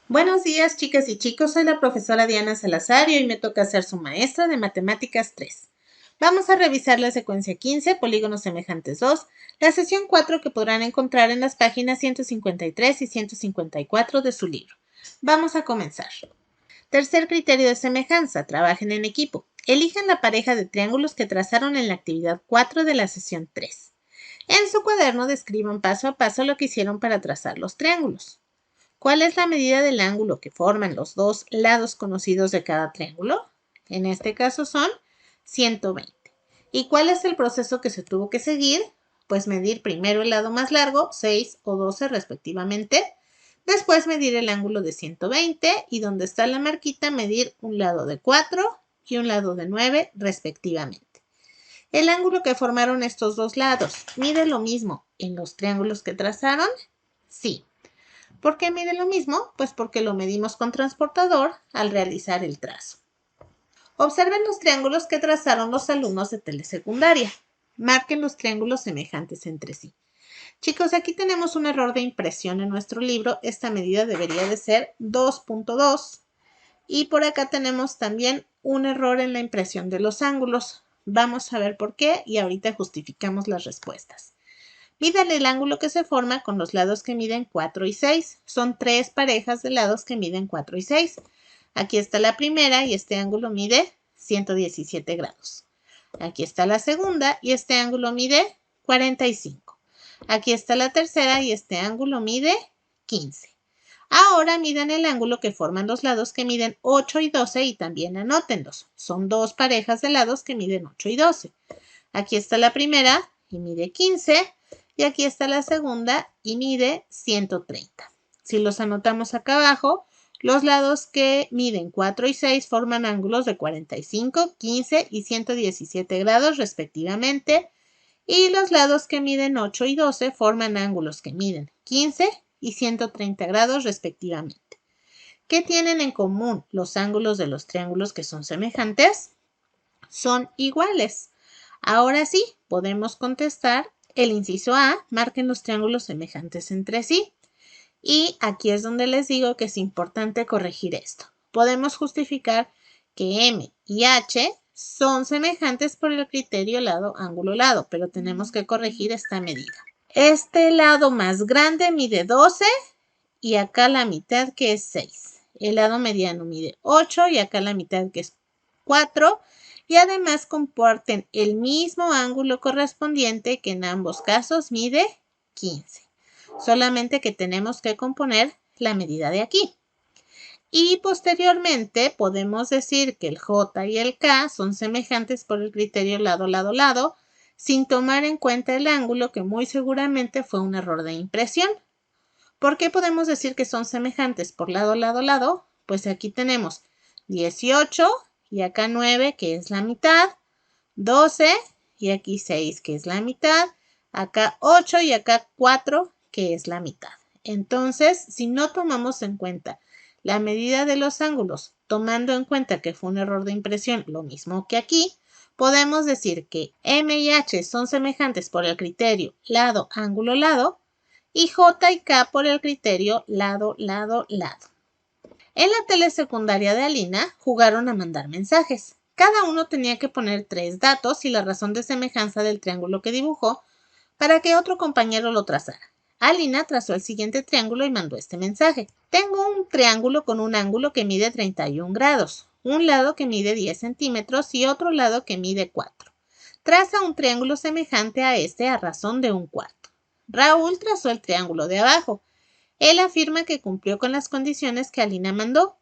Buenos días, chicas y chicos. Soy la profesora Diana Salazar y hoy me toca ser su maestra de Matemáticas 3. Vamos a revisar la secuencia 15, polígonos semejantes 2, la sesión 4 que podrán encontrar en las páginas 153 y 154 de su libro. Vamos a comenzar. Tercer criterio de semejanza. Trabajen en equipo. Elijan la pareja de triángulos que trazaron en la actividad 4 de la sesión 3. En su cuaderno describan paso a paso lo que hicieron para trazar los triángulos. ¿Cuál es la medida del ángulo que forman los dos lados conocidos de cada triángulo? En este caso son 120. ¿Y cuál es el proceso que se tuvo que seguir? Pues medir primero el lado más largo, 6 o 12 respectivamente. Después medir el ángulo de 120 y donde está la marquita medir un lado de 4 y un lado de 9 respectivamente. El ángulo que formaron estos dos lados, ¿mide lo mismo en los triángulos que trazaron? Sí. ¿Por qué mide lo mismo? Pues porque lo medimos con transportador al realizar el trazo. Observen los triángulos que trazaron los alumnos de telesecundaria. Marquen los triángulos semejantes entre sí. Chicos, aquí tenemos un error de impresión en nuestro libro. Esta medida debería de ser 2.2. Y por acá tenemos también un error en la impresión de los ángulos. Vamos a ver por qué y ahorita justificamos las respuestas. Midan el ángulo que se forma con los lados que miden 4 y 6. Son tres parejas de lados que miden 4 y 6. Aquí está la primera y este ángulo mide 117 grados. Aquí está la segunda y este ángulo mide 45. Aquí está la tercera y este ángulo mide 15. Ahora midan el ángulo que forman los lados que miden 8 y 12 y también anótenlos. Son dos parejas de lados que miden 8 y 12. Aquí está la primera y mide 15. Y aquí está la segunda y mide 130. Si los anotamos acá abajo, los lados que miden 4 y 6 forman ángulos de 45, 15 y 117 grados respectivamente. Y los lados que miden 8 y 12 forman ángulos que miden 15 y 130 grados respectivamente. ¿Qué tienen en común los ángulos de los triángulos que son semejantes? Son iguales. Ahora sí, podemos contestar el inciso A, marquen los triángulos semejantes entre sí. Y aquí es donde les digo que es importante corregir esto. Podemos justificar que M y H son semejantes por el criterio lado, ángulo, lado, pero tenemos que corregir esta medida. Este lado más grande mide 12 y acá la mitad que es 6. El lado mediano mide 8 y acá la mitad que es 4. Y además comparten el mismo ángulo correspondiente que en ambos casos mide 15. Solamente que tenemos que componer la medida de aquí. Y posteriormente podemos decir que el J y el K son semejantes por el criterio lado, lado, lado, sin tomar en cuenta el ángulo que muy seguramente fue un error de impresión. ¿Por qué podemos decir que son semejantes por lado, lado, lado? Pues aquí tenemos 18 y acá 9, que es la mitad, 12 y aquí 6, que es la mitad, acá 8 y acá 4, que es la mitad. Entonces, si no tomamos en cuenta la medida de los ángulos, tomando en cuenta que fue un error de impresión, lo mismo que aquí, podemos decir que M y H son semejantes por el criterio lado, ángulo, lado, y J y K por el criterio lado, lado, lado. En la telesecundaria de Alina jugaron a mandar mensajes. Cada uno tenía que poner 3 datos y la razón de semejanza del triángulo que dibujó para que otro compañero lo trazara. Alina trazó el siguiente triángulo y mandó este mensaje. Tengo un triángulo con un ángulo que mide 31 grados, un lado que mide 10 centímetros y otro lado que mide 4. Traza un triángulo semejante a este a razón de un cuarto. Raúl trazó el triángulo de abajo. Él afirma que cumplió con las condiciones que Alina mandó.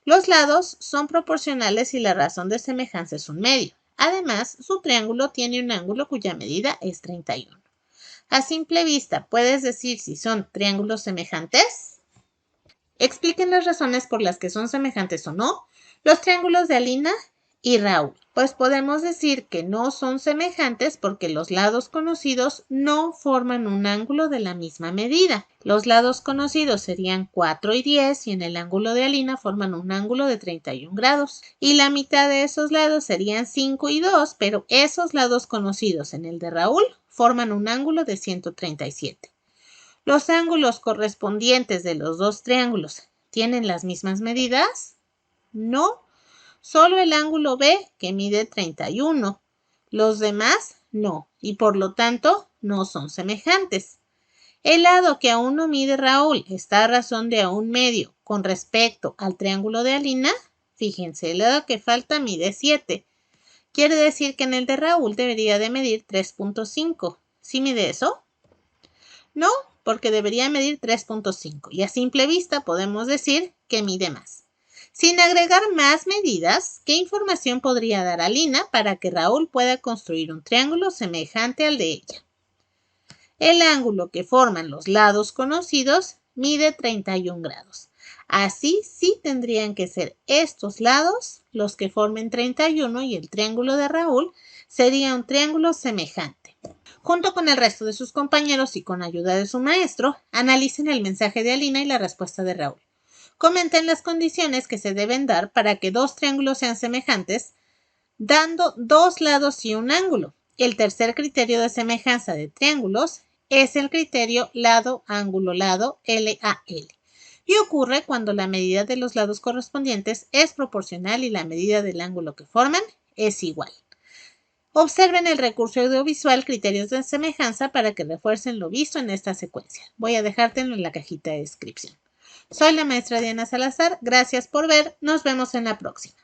Los lados son proporcionales y la razón de semejanza es un medio. Además, su triángulo tiene un ángulo cuya medida es 31. A simple vista, ¿puedes decir si son triángulos semejantes? Expliquen las razones por las que son semejantes o no los triángulos de Alina y Raúl. Pues podemos decir que no son semejantes porque los lados conocidos no forman un ángulo de la misma medida. Los lados conocidos serían 4 y 10 y en el ángulo de Alina forman un ángulo de 31 grados. Y la mitad de esos lados serían 5 y 2, pero esos lados conocidos en el de Raúl forman un ángulo de 137. Los ángulos correspondientes de los dos triángulos ¿Tienen las mismas medidas? No, solo el ángulo B, que mide 31. Los demás no, y por lo tanto no son semejantes. El lado que aún no mide Raúl está a razón de 1/2 con respecto al triángulo de Alina. Fíjense, el lado que falta mide 7. Quiere decir que en el de Raúl debería de medir 3.5. ¿Sí mide eso? No, porque debería medir 3.5 y a simple vista podemos decir que mide más. Sin agregar más medidas, ¿qué información podría dar Alina para que Raúl pueda construir un triángulo semejante al de ella? El ángulo que forman los lados conocidos mide 31 grados. Así sí tendrían que ser estos lados los que formen 31 y el triángulo de Raúl sería un triángulo semejante. Junto con el resto de sus compañeros y con ayuda de su maestro, analicen el mensaje de Alina y la respuesta de Raúl. Comenten las condiciones que se deben dar para que dos triángulos sean semejantes, dando dos lados y un ángulo. El tercer criterio de semejanza de triángulos es el criterio lado-ángulo-lado, LAL. Y ocurre cuando la medida de los lados correspondientes es proporcional y la medida del ángulo que forman es igual. Observen el recurso audiovisual Criterios de Semejanza para que refuercen lo visto en esta secuencia. Voy a dejártelo en la cajita de descripción. Soy la maestra Diana Salazar. Gracias por ver. Nos vemos en la próxima.